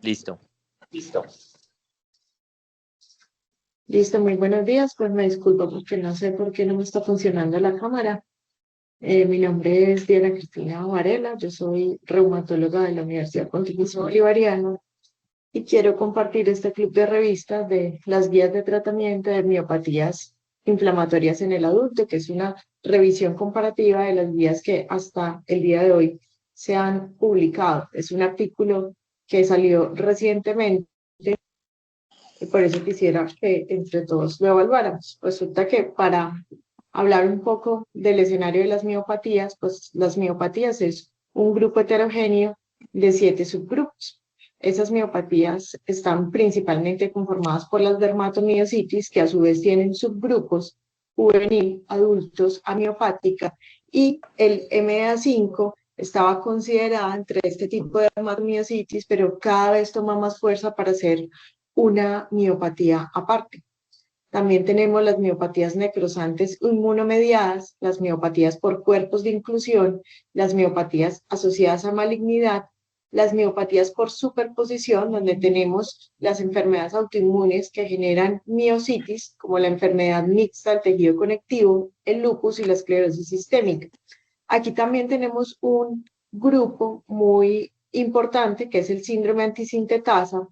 Listo. Listo. Listo, muy buenos días. Pues me disculpo porque no sé por qué no me está funcionando la cámara. Mi nombre es Diana Cristina Varela, yo soy reumatóloga de la Universidad Pontificia Bolivariana y quiero compartir este club de revistas de las guías de tratamiento de miopatías inflamatorias en el adulto, que es una revisión comparativa de las guías que hasta el día de hoy se han publicado. Es un artículo que salió recientemente y por eso quisiera que entre todos lo evaluáramos. Resulta que para hablar un poco del escenario de las miopatías, pues las miopatías es un grupo heterogéneo de 7 subgrupos. Esas miopatías están principalmente conformadas por las dermatomiositis, que a su vez tienen subgrupos juvenil, adultos, amiopática, y el MA5 estaba considerada entre este tipo de dermatomiositis, pero cada vez toma más fuerza para ser una miopatía aparte. También tenemos las miopatías necrosantes inmunomediadas, las miopatías por cuerpos de inclusión, las miopatías asociadas a malignidad, las miopatías por superposición, donde tenemos las enfermedades autoinmunes que generan miositis, como la enfermedad mixta del tejido conectivo, el lupus y la esclerosis sistémica. Aquí también tenemos un grupo muy importante que es el síndrome antisintetasa,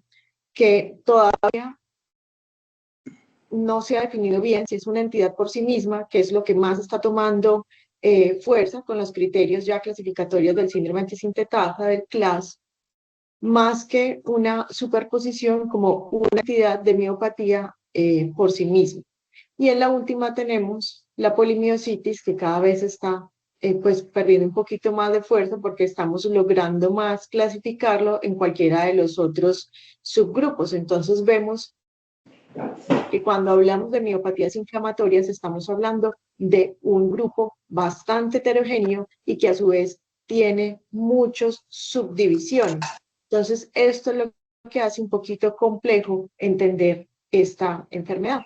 que todavía no se ha definido bien si es una entidad por sí misma, que es lo que más está tomando fuerza con los criterios ya clasificatorios del síndrome antisintetasa, del CLAS, más que una superposición como una entidad de miopatía por sí misma. Y en la última tenemos la polimiositis, que cada vez está pues perdiendo un poquito más de fuerza porque estamos logrando más clasificarlo en cualquiera de los otros subgrupos. Entonces vemos que cuando hablamos de miopatías inflamatorias estamos hablando de un grupo bastante heterogéneo y que a su vez tiene muchas subdivisiones. Entonces, esto es lo que hace un poquito complejo entender esta enfermedad.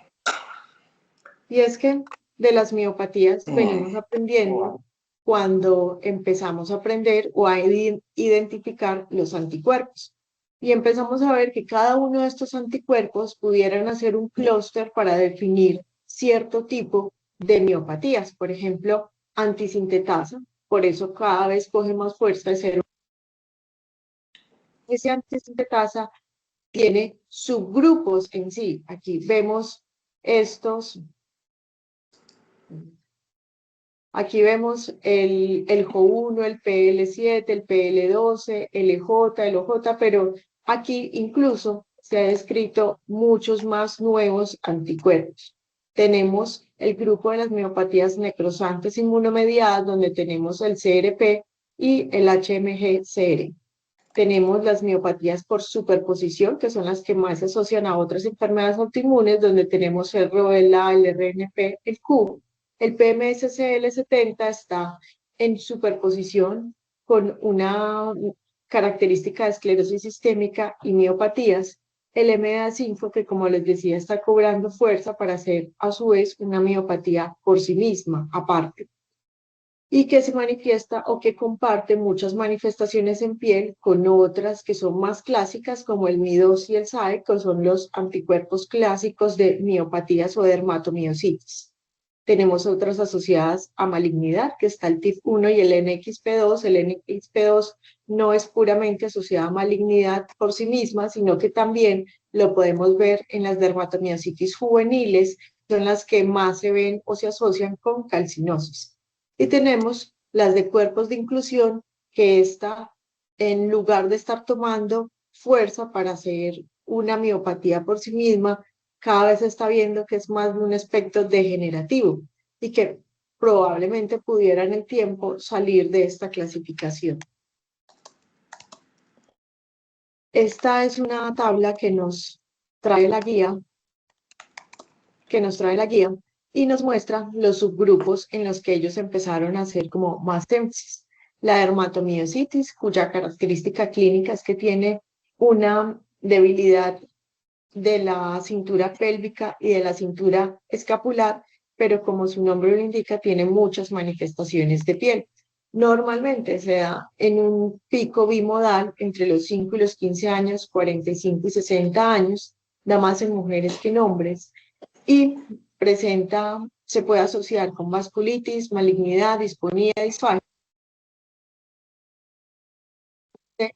Y es que de las miopatías venimos aprendiendo cuando empezamos a aprender o a identificar los anticuerpos. Y empezamos a ver que cada uno de estos anticuerpos pudieran hacer un clúster para definir cierto tipo de miopatías. Por ejemplo, antisintetasa, por eso cada vez coge más fuerza de ser. Ese antisintetasa tiene subgrupos en sí. Aquí vemos estos. Aquí vemos el JO1, el PL7, el PL12, el EJ, el OJ, pero aquí incluso se ha descrito muchos más nuevos anticuerpos. Tenemos el grupo de las miopatías necrosantes inmunomediadas, donde tenemos el CRP y el HMG-CR. Tenemos las miopatías por superposición, que son las que más se asocian a otras enfermedades autoinmunes, donde tenemos el ROLA, el RNP, el Q. El PMSCL70 está en superposición con una característica de esclerosis sistémica y miopatías. El MA5, que como les decía, está cobrando fuerza para hacer a su vez una miopatía por sí misma, aparte, y que se manifiesta o que comparte muchas manifestaciones en piel con otras que son más clásicas, como el MI2 y el SAE, que son los anticuerpos clásicos de miopatías o dermatomiositis. Tenemos otras asociadas a malignidad, que está el TIF1 y el NXP2. El NXP2 no es puramente asociado a malignidad por sí misma, sino que también lo podemos ver en las dermatomiositis juveniles, son las que más se ven o se asocian con calcinosis. Y tenemos las de cuerpos de inclusión, que está en lugar de estar tomando fuerza para hacer una miopatía por sí misma, cada vez se está viendo que es más de un aspecto degenerativo y que probablemente pudiera en el tiempo salir de esta clasificación. Esta es una tabla que nos trae la guía, y nos muestra los subgrupos en los que ellos empezaron a hacer como más énfasis. La dermatomiositis, cuya característica clínica es que tiene una debilidad de la cintura pélvica y de la cintura escapular, pero como su nombre lo indica, tiene muchas manifestaciones de piel. Normalmente se da en un pico bimodal entre los 5 y los 15 años, 45 y 60 años, da más en mujeres que en hombres, y se puede asociar con vasculitis, malignidad, disponía, disfagia,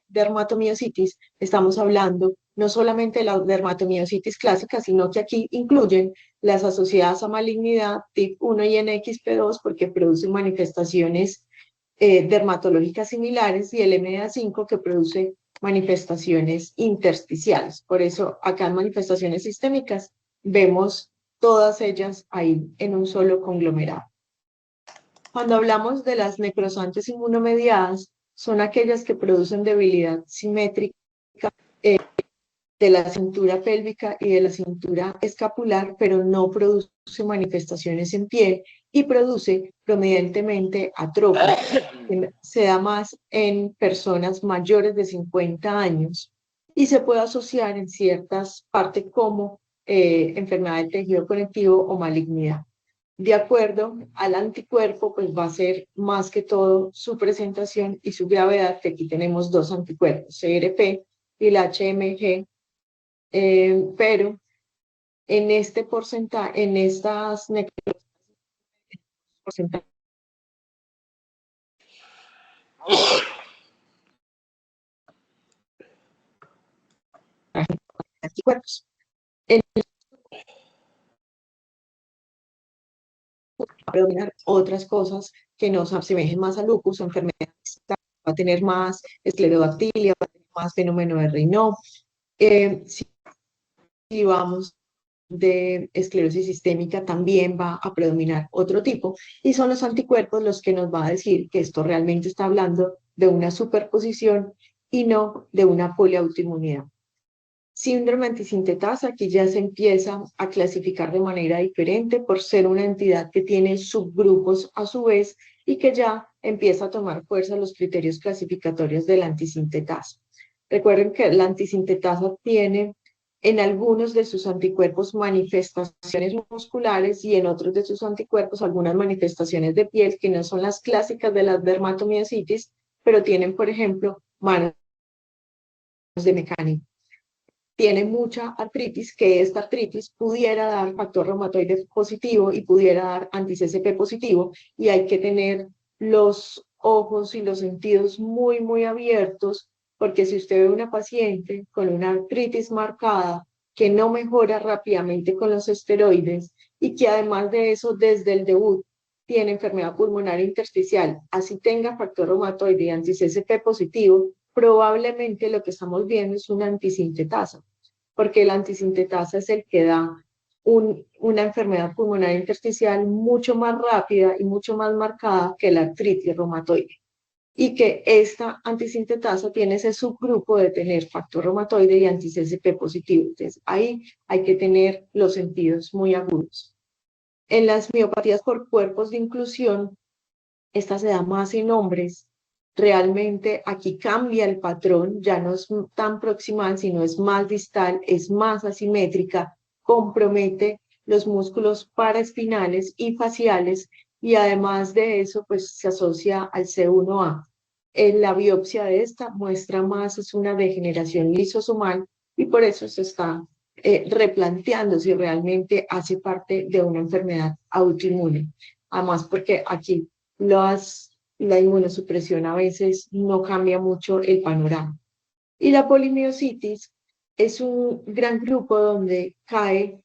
dermatomiositis. Estamos hablando no solamente de la dermatomiositis clásica, sino que aquí incluyen las asociadas a malignidad tipo 1 y NXP2 porque producen manifestaciones dermatológicas similares, y el MDA5 que produce manifestaciones intersticiales. Por eso acá en manifestaciones sistémicas vemos todas ellas ahí en un solo conglomerado. Cuando hablamos de las necrosantes inmunomediadas, son aquellas que producen debilidad simétrica eh, de la cintura pélvica y de la cintura escapular, pero no produce manifestaciones en piel y produce prominentemente atropia. Se da más en personas mayores de 50 años y se puede asociar en ciertas partes como enfermedad del tejido conectivo o malignidad. De acuerdo al anticuerpo, pues va a ser más que todo su presentación y su gravedad, que aquí tenemos dos anticuerpos, CRP y el HMG, pero en este porcentaje, en estas porcentajes de anticuerpos. En predominar otras cosas que nos asemejen más a lupus o enfermedades, va a tener más esclerodactilia, va a tener más fenómeno de Raynaud. Si vamos de esclerosis sistémica, también va a predominar otro tipo, y son los anticuerpos los que nos va a decir que esto realmente está hablando de una superposición y no de una poliautoinmunidad. Síndrome antisintetasa, aquí ya se empieza a clasificar de manera diferente por ser una entidad que tiene subgrupos a su vez y que ya empieza a tomar fuerza los criterios clasificatorios de la antisintetasa. Recuerden que la antisintetasa tiene en algunos de sus anticuerpos manifestaciones musculares y en otros de sus anticuerpos algunas manifestaciones de piel que no son las clásicas de la dermatomiositis, pero tienen, por ejemplo, manos de mecánico. Tiene mucha artritis, que esta artritis pudiera dar factor reumatoide positivo y pudiera dar anti-CCP positivo, y hay que tener los ojos y los sentidos muy, muy abiertos, porque si usted ve una paciente con una artritis marcada que no mejora rápidamente con los esteroides y que además de eso desde el debut tiene enfermedad pulmonar intersticial, así tenga factor reumatoide y anti-CCP positivo, probablemente lo que estamos viendo es una antisintetasa, porque la antisintetasa es el que da una enfermedad pulmonar intersticial mucho más rápida y mucho más marcada que la artritis reumatoide. Y que esta antisintetasa tiene ese subgrupo de tener factor reumatoide y anti-CCP positivo. Entonces, ahí hay que tener los sentidos muy agudos. En las miopatías por cuerpos de inclusión, esta se da más en hombres. Realmente aquí cambia el patrón, ya no es tan proximal, sino es más distal, es más asimétrica, compromete los músculos paraespinales y faciales, y además de eso, pues se asocia al C1A. En la biopsia de esta muestra más, es una degeneración lisosomal, y por eso se está replanteando si realmente hace parte de una enfermedad autoinmune. Además, porque aquí la inmunosupresión a veces no cambia mucho el panorama. Y la polimiositis es un gran grupo donde cae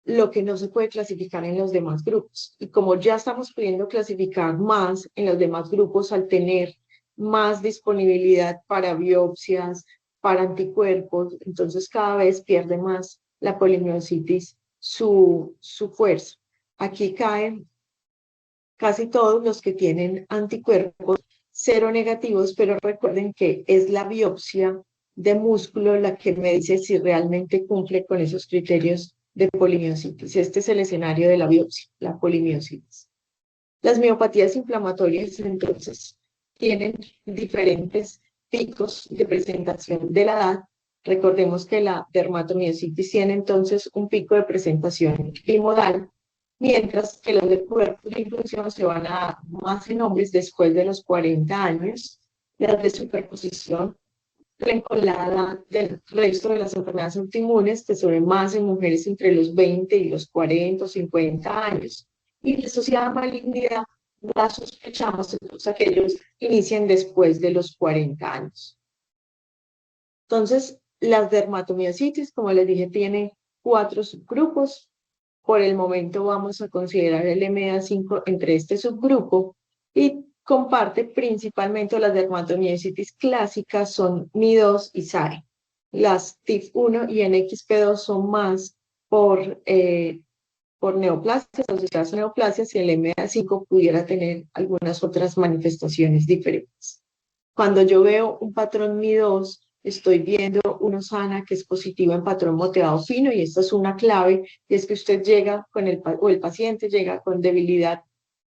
lo que no se puede clasificar en los demás grupos. Y como ya estamos pudiendo clasificar más en los demás grupos al tener más disponibilidad para biopsias, para anticuerpos, entonces cada vez pierde más la polimiositis su fuerza. Aquí caen casi todos los que tienen anticuerpos seronegativos, pero recuerden que es la biopsia de músculo la que me dice si realmente cumple con esos criterios de polimiositis. Este es el escenario de la biopsia, la polimiositis. Las miopatías inflamatorias, entonces, tienen diferentes picos de presentación de la edad. Recordemos que la dermatomiositis tiene entonces un pico de presentación bimodal, mientras que los de cuerpos de inclusión se van a dar más en hombres después de los 40 años, las de superposición con la edad del resto de las enfermedades autoinmunes que se ven más en mujeres entre los 20 y los 40 o 50 años. Y la asociada a malignidad la sospechamos en todos aquellos que inician después de los 40 años. Entonces, las dermatomiositis, como les dije, tiene 4 subgrupos. Por el momento vamos a considerar el MA5 entre este subgrupo y comparte principalmente las dermatomiositis clásicas son MI2 y SAE. Las TIF1 y NXP2 son más por neoplasias, asociadas a neoplasias, y el MA5 pudiera tener algunas otras manifestaciones diferentes. Cuando yo veo un patrón MI2, estoy viendo uno sana que es positivo en patrón moteado fino, y esta es una clave, y es que usted llega con el paciente llega con debilidad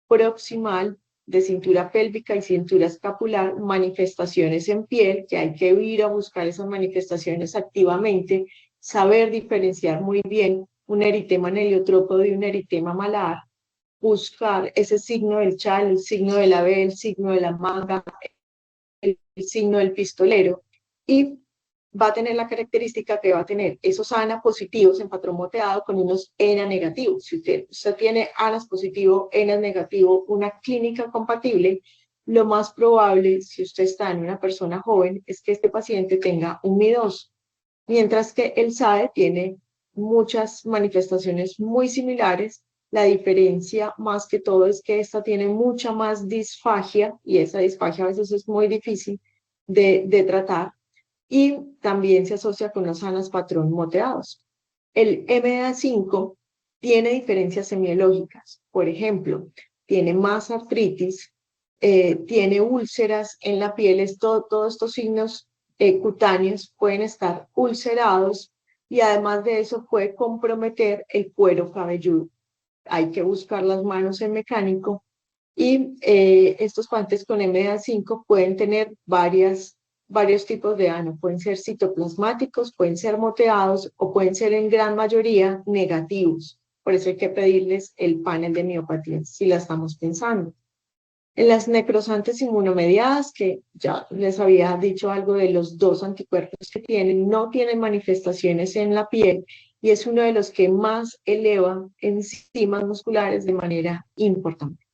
proximal de cintura pélvica y cintura escapular, manifestaciones en piel, que hay que ir a buscar esas manifestaciones activamente, saber diferenciar muy bien un eritema aneliotrópico de un eritema malar, buscar ese signo del chal, el signo de la B, el signo de la manga, el signo del pistolero, y va a tener la característica que va a tener esos ANA positivos en patrón moteado con unos ENA negativos. Si usted tiene ANAs positivo, ENAs negativo, una clínica compatible, lo más probable, si usted está en una persona joven, es que este paciente tenga un MI2, mientras que el SAE tiene muchas manifestaciones muy similares. La diferencia más que todo es que esta tiene mucha más disfagia, y esa disfagia a veces es muy difícil de tratar, y también se asocia con los sanas patrón moteados. El MA5 tiene diferencias semiológicas, por ejemplo, tiene más artritis, tiene úlceras en la piel, todos estos signos cutáneos pueden estar ulcerados, y además de eso puede comprometer el cuero cabelludo. Hay que buscar las manos en mecánico, y estos pacientes con MA5 pueden tener varios tipos de ano. Pueden ser citoplasmáticos, pueden ser moteados o pueden ser en gran mayoría negativos. Por eso hay que pedirles el panel de miopatía si la estamos pensando. En las necrosantes inmunomediadas, que ya les había dicho algo de los 2 anticuerpos que tienen, no tienen manifestaciones en la piel, y es uno de los que más eleva enzimas musculares de manera importante.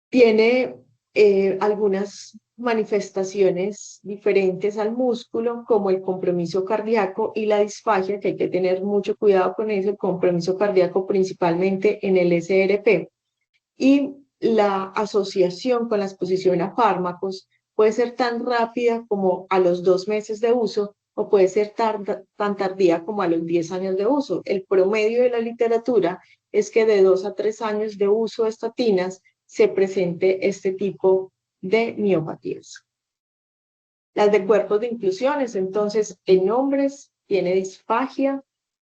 Tiene algunas manifestaciones diferentes al músculo, como el compromiso cardíaco y la disfagia, que hay que tener mucho cuidado con eso, el compromiso cardíaco principalmente en el SRP. Y la asociación con la exposición a fármacos puede ser tan rápida como a los 2 meses de uso, o puede ser tan tardía como a los 10 años de uso. El promedio de la literatura es que de 2 a 3 años de uso de estatinas se presente este tipo de miopatías. Las de cuerpos de inclusiones, entonces, en hombres tiene disfagia,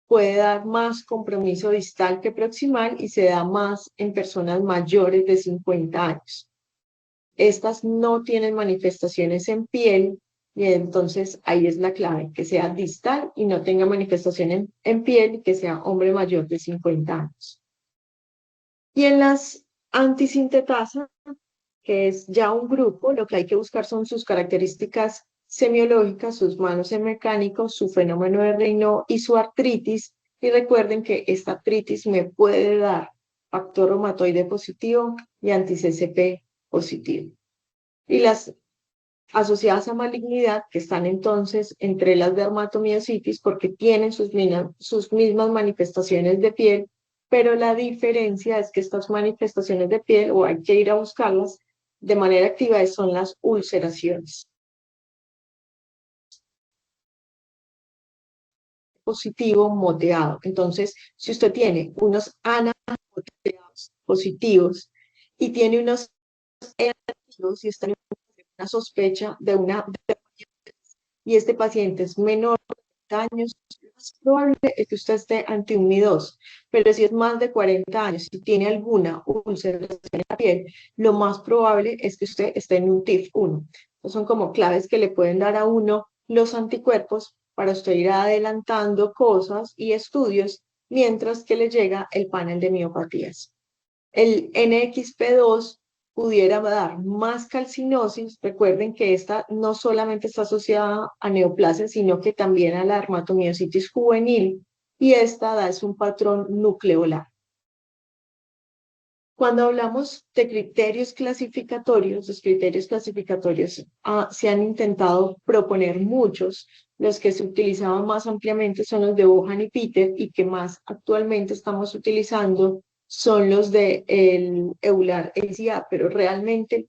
puede dar más compromiso distal que proximal, y se da más en personas mayores de 50 años. Estas no tienen manifestaciones en piel, y entonces ahí es la clave, que sea distal y no tenga manifestación en piel, y que sea hombre mayor de 50 años. Y en las antisintetasa, que es ya un grupo, lo que hay que buscar son sus características semiológicas, sus manos en mecánico, su fenómeno de Raynaud y su artritis. Y recuerden que esta artritis me puede dar factor reumatoide positivo y anti-CCP positivo. Y las asociadas a malignidad, que están entonces entre las dermatomiositis, porque tienen sus mismas manifestaciones de piel, pero la diferencia es que estas manifestaciones de piel, o hay que ir a buscarlas de manera activa, son las ulceraciones. Positivo moteado. Entonces, si usted tiene unos ANA moteados positivos y tiene unos ENA negativos, y está en una sospecha de una, y este paciente es menor de 40 años, lo más probable es que usted esté ante un MI2, pero si es más de 40 años y tiene alguna ulceración en la piel, lo más probable es que usted esté en un TIF1. Son como claves que le pueden dar a uno los anticuerpos para usted ir adelantando cosas y estudios mientras que le llega el panel de miopatías. El NXP2 pudiera dar más calcinosis. Recuerden que esta no solamente está asociada a neoplasia, sino que también a la dermatomiositis juvenil, y esta da es un patrón nucleolar. Cuando hablamos de criterios clasificatorios, los criterios clasificatorios se han intentado proponer muchos. Los que se utilizaban más ampliamente son los de Bohan y Peter, y que más actualmente estamos utilizando son los de el EULAR ACA, pero realmente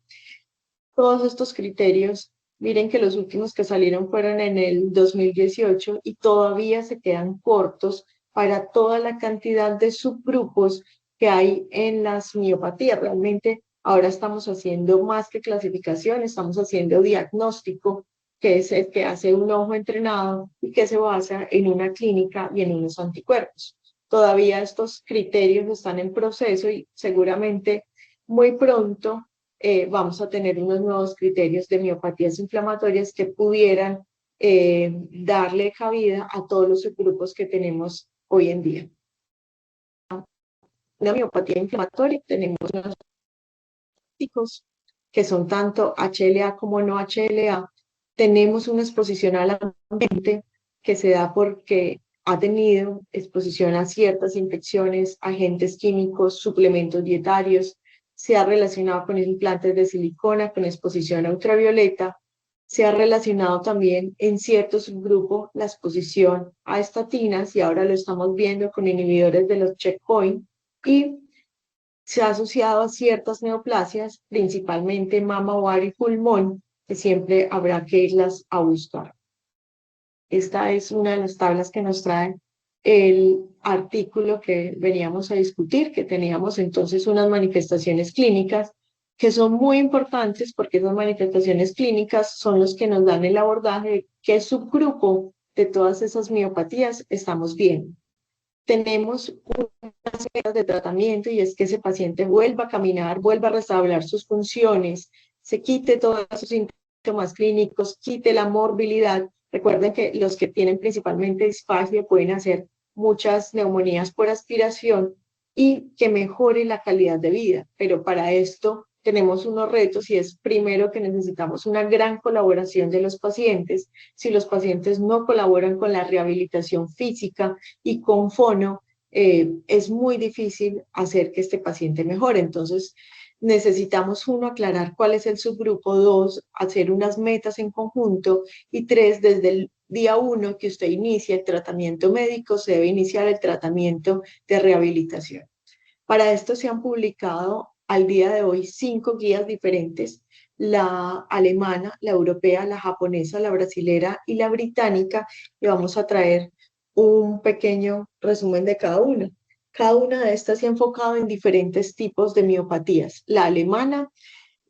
todos estos criterios, miren que los últimos que salieron fueron en el 2018 y todavía se quedan cortos para toda la cantidad de subgrupos que hay en las miopatías. Realmente ahora estamos haciendo más que clasificación, estamos haciendo diagnóstico, que es el que hace un ojo entrenado y que se basa en una clínica y en unos anticuerpos. Todavía estos criterios están en proceso y seguramente muy pronto vamos a tener unos nuevos criterios de miopatías inflamatorias que pudieran darle cabida a todos los subgrupos que tenemos hoy en día. Una miopatía inflamatoria, tenemos unos diagnósticos que son tanto HLA como no HLA. Tenemos una exposición al ambiente que se da porque ha tenido exposición a ciertas infecciones, agentes químicos, suplementos dietarios, se ha relacionado con implantes de silicona, con exposición a ultravioleta, se ha relacionado también en cierto subgrupo la exposición a estatinas, y ahora lo estamos viendo con inhibidores de los checkpoint, y se ha asociado a ciertas neoplasias, principalmente mama, ovario y pulmón, que siempre habrá que irlas a buscar. Esta es una de las tablas que nos trae el artículo que veníamos a discutir, que teníamos entonces unas manifestaciones clínicas que son muy importantes, porque esas manifestaciones clínicas son los que nos dan el abordaje de qué subgrupo de todas esas miopatías estamos viendo. Tenemos unas metas de tratamiento, y es que ese paciente vuelva a caminar, vuelva a restablecer sus funciones, se quite todos esos síntomas clínicos, quite la morbilidad. Recuerden que los que tienen principalmente disfagia pueden hacer muchas neumonías por aspiración, y que mejore la calidad de vida. Pero para esto tenemos unos retos, y es primero que necesitamos una gran colaboración de los pacientes. Si los pacientes no colaboran con la rehabilitación física y con fono, es muy difícil hacer que este paciente mejore. Entonces, necesitamos, uno, aclarar cuál es el subgrupo; dos, hacer unas metas en conjunto; y tres, desde el día uno que usted inicia el tratamiento médico, se debe iniciar el tratamiento de rehabilitación. Para esto se han publicado al día de hoy 5 guías diferentes: la alemana, la europea, la japonesa, la brasilera y la británica, y vamos a traer un pequeño resumen de cada una. Cada una de estas se ha enfocado en diferentes tipos de miopatías. La alemana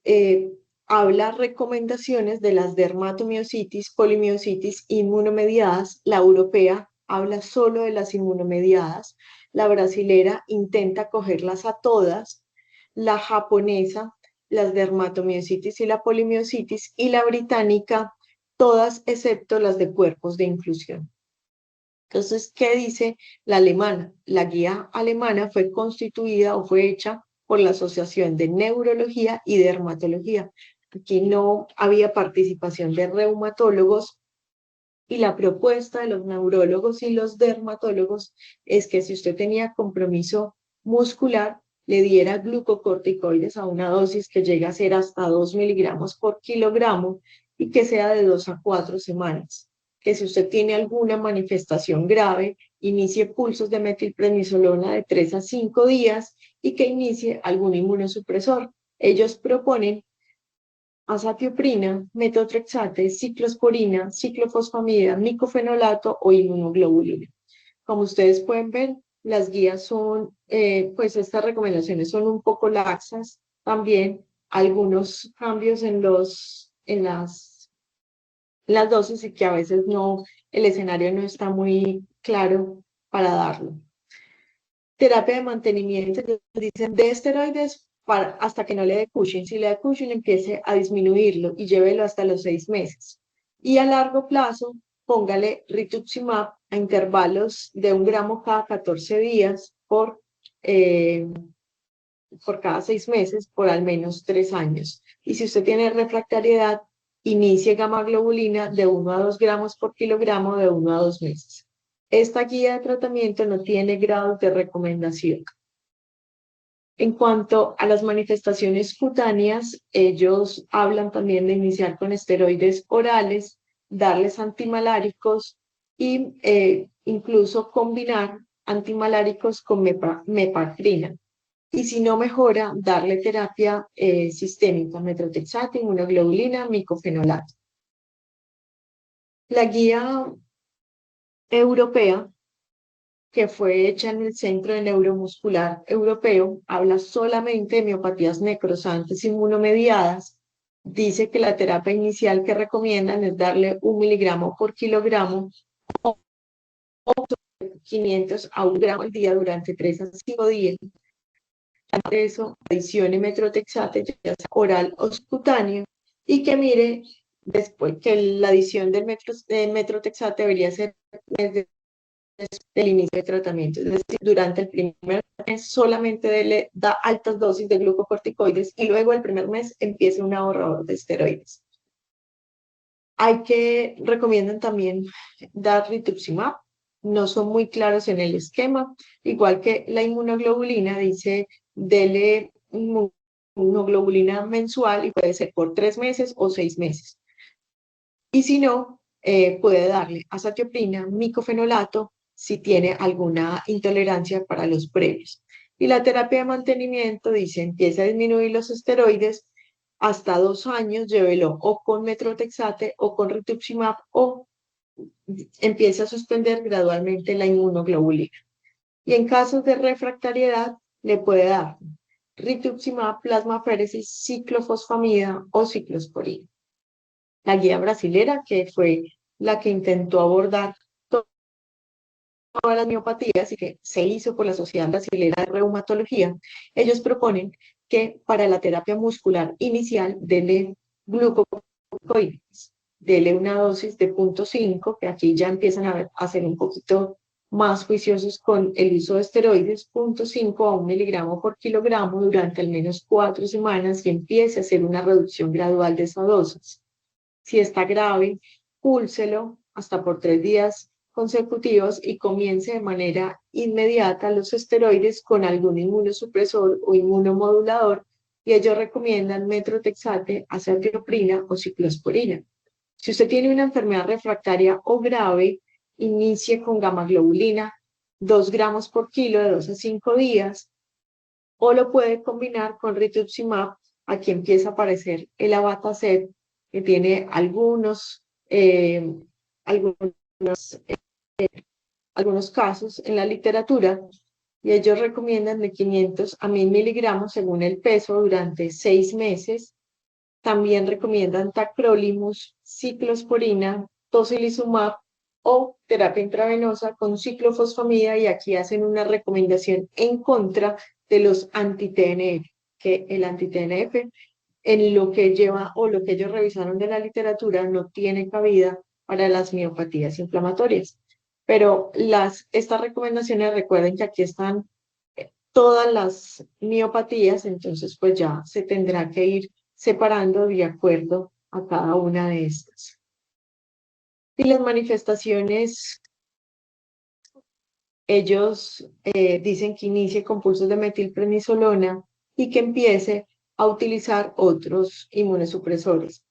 eh, habla recomendaciones de las dermatomiositis, polimiositis, inmunomediadas. La europea habla solo de las inmunomediadas. La brasilera intenta cogerlas a todas. La japonesa, las dermatomiositis y la polimiositis. Y la británica, todas excepto las de cuerpos de inclusión. Entonces, ¿qué dice la alemana? La guía alemana fue constituida o fue hecha por la Asociación de Neurología y Dermatología. Aquí no había participación de reumatólogos, y la propuesta de los neurólogos y los dermatólogos es que si usted tenía compromiso muscular, le diera glucocorticoides a una dosis que llega a ser hasta 2 miligramos por kilogramo, y que sea de 2 a 4 semanas. Que si usted tiene alguna manifestación grave, inicie pulsos de metilprednisolona de 3 a 5 días, y que inicie algún inmunosupresor. Ellos proponen azatioprina, metotrexate, ciclosporina, ciclofosfamida, micofenolato o inmunoglobulina. Como ustedes pueden ver, las guías son, pues estas recomendaciones son un poco laxas. También algunos cambios en las dosis, y que a veces no, el escenario no está muy claro para darlo. Terapia de mantenimiento, dicen de esteroides hasta que no le dé Cushing. Si le da Cushing, empiece a disminuirlo y llévelo hasta los 6 meses. Y a largo plazo, póngale rituximab a intervalos de 1 gramo cada 14 días por cada 6 meses por al menos 3 años. Y si usted tiene refractariedad, inicie gamma globulina de 1 a 2 gramos por kilogramo de 1 a 2 meses. Esta guía de tratamiento no tiene grados de recomendación. En cuanto a las manifestaciones cutáneas, ellos hablan también de iniciar con esteroides orales, darles antimaláricos y incluso combinar antimaláricos con mepacrina. Y si no mejora, darle terapia sistémica, metrotexate, inmunoglobulina, micofenolato. La guía europea, que fue hecha en el Centro de Neuromuscular Europeo, habla solamente de miopatías necrosantes inmunomediadas. Dice que la terapia inicial que recomiendan es darle 1 miligramo por kilogramo o 500 a 1 gramo al día durante 3 a 5 días. De eso, adicione metrotexate, ya sea oral o subcutáneo, y que mire después que la adición del metrotexate debería ser desde el inicio de tratamiento, es decir, durante el primer mes solamente da altas dosis de glucocorticoides y luego el primer mes empieza un ahorrador de esteroides. Recomiendan también dar rituximab, no son muy claros en el esquema, igual que la inmunoglobulina, dice dele inmunoglobulina mensual y puede ser por 3 meses o 6 meses. Y si no, puede darle azatioprina, micofenolato, si tiene alguna intolerancia para los previos. Y la terapia de mantenimiento dice, empieza a disminuir los esteroides hasta 2 años, llévelo o con metrotexate o con rituximab o empieza a suspender gradualmente la inmunoglobulina. Y en casos de refractariedad, le puede dar rituximab, plasmaféresis, ciclofosfamida o ciclosporina. La guía brasilera, que fue la que intentó abordar todas las miopatías y que se hizo por la Sociedad Brasilera de Reumatología, ellos proponen que para la terapia muscular inicial dele glucocorticoides, dele una dosis de 0.5, que aquí ya empiezan a ser un poquito más juiciosos con el uso de esteroides, 0.5 a 1 miligramo por kilogramo durante al menos 4 semanas y empiece a hacer una reducción gradual de esa dosis. Si está grave, púlselo hasta por 3 días consecutivos y comience de manera inmediata los esteroides con algún inmunosupresor o inmunomodulador, y ellos recomiendan metrotexate, azatioprina o ciclosporina. Si usted tiene una enfermedad refractaria o grave, inicie con gamma-globulina, 2 gramos por kilo de 2 a 5 días, o lo puede combinar con rituximab. Aquí empieza a aparecer el abatacept, que tiene algunos casos en la literatura, y ellos recomiendan de 500 a 1000 miligramos según el peso durante 6 meses. También recomiendan tacrolimus, ciclosporina, tocilizumab o terapia intravenosa con ciclofosfamida, y aquí hacen una recomendación en contra de los anti-TNF, que el anti-TNF en lo que lleva o lo que ellos revisaron de la literatura no tiene cabida para las miopatías inflamatorias. Pero estas recomendaciones, recuerden que aquí están todas las miopatías, entonces pues ya se tendrá que ir separando de acuerdo a cada una de estas. Y las manifestaciones, ellos dicen que inicie con pulsos de metilprednisolona y que empiece a utilizar otros inmunosupresores.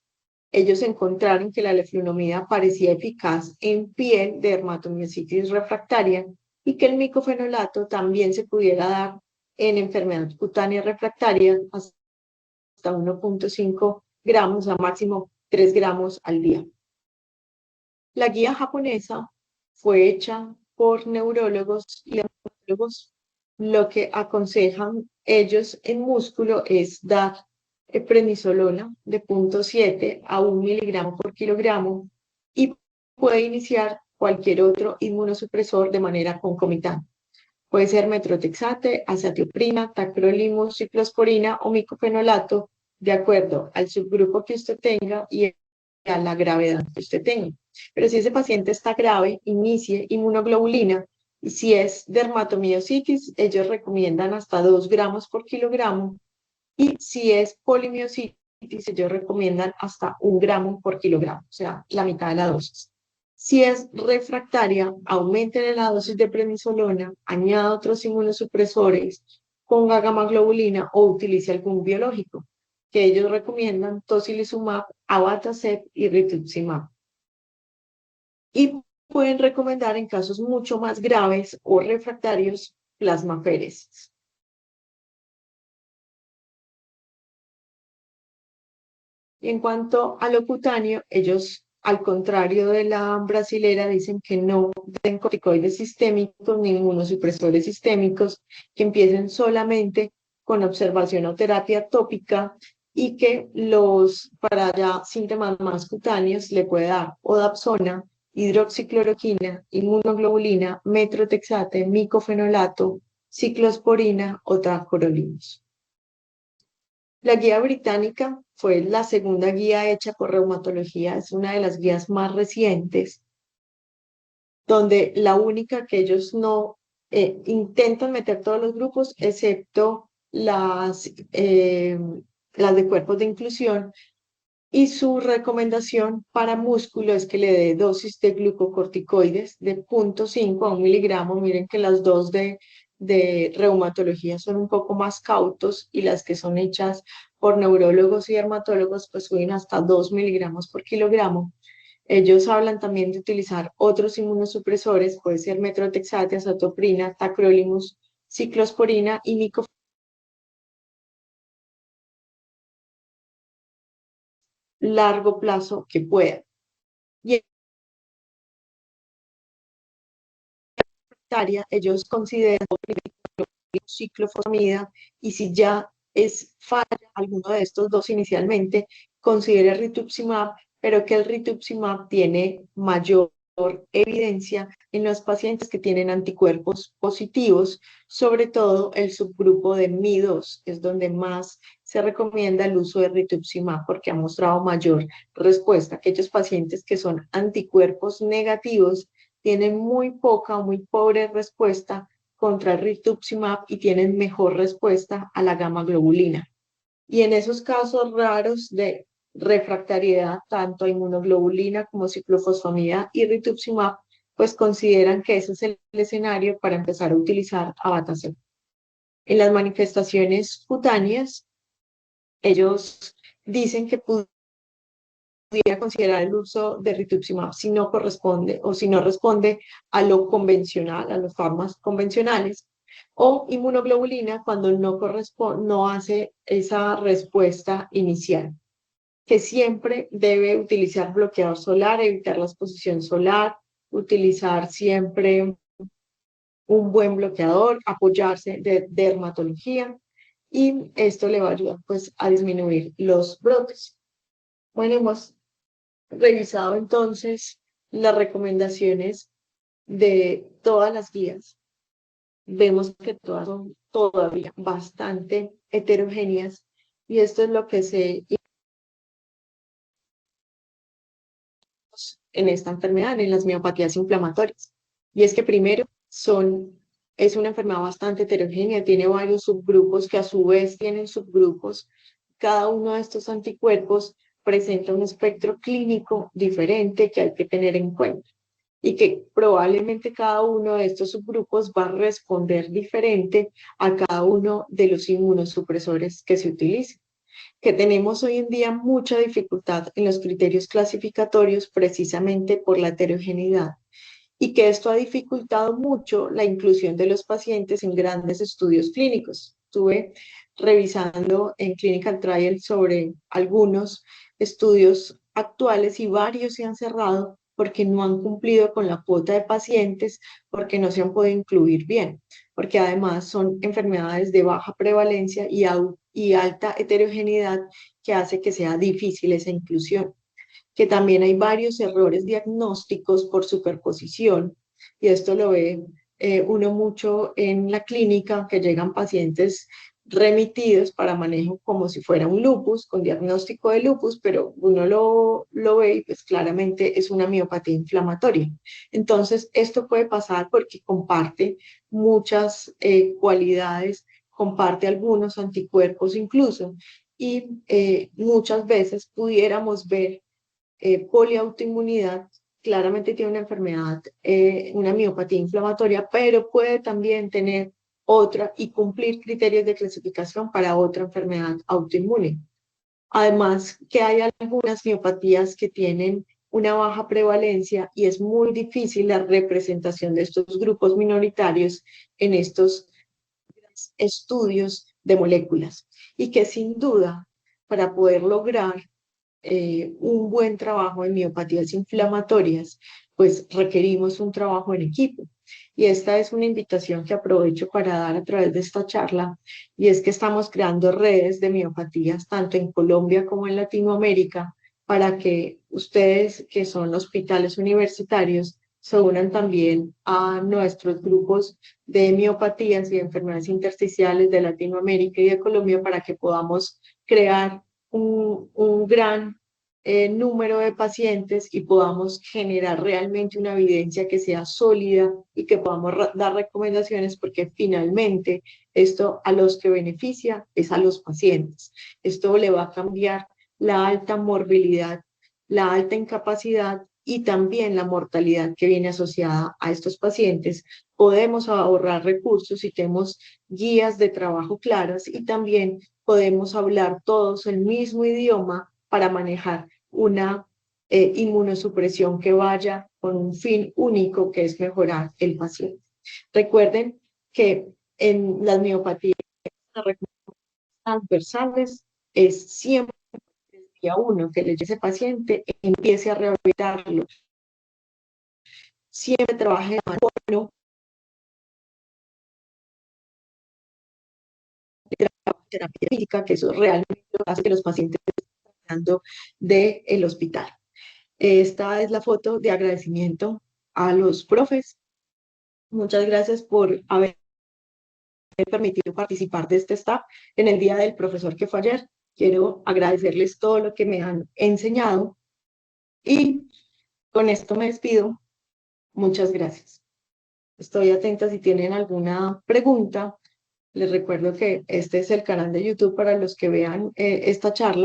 Ellos encontraron que la leflunomida parecía eficaz en piel de dermatomiositis refractaria y que el micofenolato también se pudiera dar en enfermedad cutánea refractaria hasta 1.5 gramos, a máximo 3 gramos al día. La guía japonesa fue hecha por neurólogos y neurólogos. Lo que aconsejan ellos en músculo es dar prednisolona de 0.7 a 1 miligramo por kilogramo y puede iniciar cualquier otro inmunosupresor de manera concomitante. Puede ser metrotexate, azatioprina, tacrolimus, ciclosporina o micofenolato, de acuerdo al subgrupo que usted tenga y a la gravedad que usted tenga. Pero si ese paciente está grave, inicie inmunoglobulina. Y si es dermatomiositis, ellos recomiendan hasta 2 gramos por kilogramo. Y si es polimiositis, ellos recomiendan hasta 1 gramo por kilogramo, o sea, la mitad de la dosis. Si es refractaria, aumenten la dosis de prednisolona, añada otros inmunosupresores, ponga gamma globulina o utilice algún biológico, que ellos recomiendan tocilizumab, abatacept y rituximab. Y pueden recomendar en casos mucho más graves o refractarios plasmaféresis. Y en cuanto a lo cutáneo, ellos, al contrario de la brasilera, dicen que no den corticoides sistémicos ni inmunosupresores sistémicos, que empiecen solamente con observación o terapia tópica y que para ya síntomas más cutáneos le puede dar odapsona, hidroxicloroquina, inmunoglobulina, metrotexate, micofenolato, ciclosporina o tacrolimus. La guía británica fue la segunda guía hecha por reumatología, es una de las guías más recientes, donde la única que ellos no intentan meter todos los grupos, excepto las de cuerpos de inclusión, y su recomendación para músculo es que le dé dosis de glucocorticoides de 0,5 a 1 miligramo. Miren que las dos de reumatología son un poco más cautos y las que son hechas por neurólogos y dermatólogos pues suben hasta 2 miligramos por kilogramo. Ellos hablan también de utilizar otros inmunosupresores, puede ser metrotexate, azathioprina, tacrolimus, ciclosporina y largo plazo que pueda. Y ellos consideran ciclofosfamida y si ya es falla alguno de estos dos inicialmente, considere rituximab, pero que el rituximab tiene mayor evidencia en los pacientes que tienen anticuerpos positivos, sobre todo el subgrupo de MI2, es donde más se recomienda el uso de rituximab porque ha mostrado mayor respuesta. Aquellos pacientes que son anticuerpos negativos tienen muy poca o muy pobre respuesta contra el rituximab y tienen mejor respuesta a la gamma globulina. Y en esos casos raros de refractariedad, tanto a inmunoglobulina como ciclofosfamida y rituximab, pues consideran que ese es el escenario para empezar a utilizar abatacept. En las manifestaciones cutáneas, ellos dicen que podría considerar el uso de rituximab si no corresponde o si no responde a lo convencional, a los fármacos convencionales, o inmunoglobulina cuando no hace esa respuesta inicial, que siempre debe utilizar bloqueador solar, evitar la exposición solar, utilizar siempre un buen bloqueador, apoyarse de dermatología y esto le va a ayudar pues a disminuir los brotes. Bueno, hemos revisado entonces las recomendaciones de todas las guías. Vemos que todas son todavía bastante heterogéneas y esto es lo que se en esta enfermedad, en las miopatías inflamatorias. Y es que primero es una enfermedad bastante heterogénea, tiene varios subgrupos que a su vez tienen subgrupos. Cada uno de estos anticuerpos presenta un espectro clínico diferente que hay que tener en cuenta y que probablemente cada uno de estos subgrupos va a responder diferente a cada uno de los inmunosupresores que se utilicen, que tenemos hoy en día mucha dificultad en los criterios clasificatorios precisamente por la heterogeneidad y que esto ha dificultado mucho la inclusión de los pacientes en grandes estudios clínicos. Estuve revisando en Clinical Trials sobre algunos estudios actuales y varios se han cerrado porque no han cumplido con la cuota de pacientes, porque no se han podido incluir bien, porque además son enfermedades de baja prevalencia y alta heterogeneidad que hace que sea difícil esa inclusión, que también hay varios errores diagnósticos por superposición, y esto lo ve uno mucho en la clínica, que llegan pacientes remitidos para manejo como si fuera un lupus, con diagnóstico de lupus, pero uno lo ve y pues claramente es una miopatía inflamatoria. Entonces, esto puede pasar porque comparte muchas cualidades, comparte algunos anticuerpos incluso, y muchas veces pudiéramos ver poliautoinmunidad. Claramente tiene una enfermedad, una miopatía inflamatoria, pero puede también tener otra y cumplir criterios de clasificación para otra enfermedad autoinmune. Además, que hay algunas miopatías que tienen una baja prevalencia y es muy difícil la representación de estos grupos minoritarios en estos estudios de moléculas y que sin duda para poder lograr un buen trabajo en miopatías inflamatorias, pues requerimos un trabajo en equipo. Y esta es una invitación que aprovecho para dar a través de esta charla, y es que estamos creando redes de miopatías tanto en Colombia como en Latinoamérica, para que ustedes, que son hospitales universitarios, se unan también a nuestros grupos de miopatías y enfermedades intersticiales de Latinoamérica y de Colombia para que podamos crear un gran número de pacientes y podamos generar realmente una evidencia que sea sólida y que podamos dar recomendaciones porque finalmente esto a los que beneficia es a los pacientes. Esto le va a cambiar la alta morbilidad, la alta incapacidad y también la mortalidad que viene asociada a estos pacientes. Podemos ahorrar recursos si tenemos guías de trabajo claras y también podemos hablar todos el mismo idioma para manejar una inmunosupresión que vaya con un fin único que es mejorar el paciente. Recuerden que en las miopatías transversales es siempre el día uno que le llegue ese paciente, empiece a rehabilitarlo, siempre trabaje de mano terapia física, que eso realmente hace que los pacientes estén saliendo del hospital. Esta es la foto de agradecimiento a los profes. Muchas gracias por haber permitido participar de este staff en el Día del Profesor que fue ayer. Quiero agradecerles todo lo que me han enseñado y con esto me despido. Muchas gracias. Estoy atenta si tienen alguna pregunta. Les recuerdo que este es el canal de YouTube para los que vean esta charla.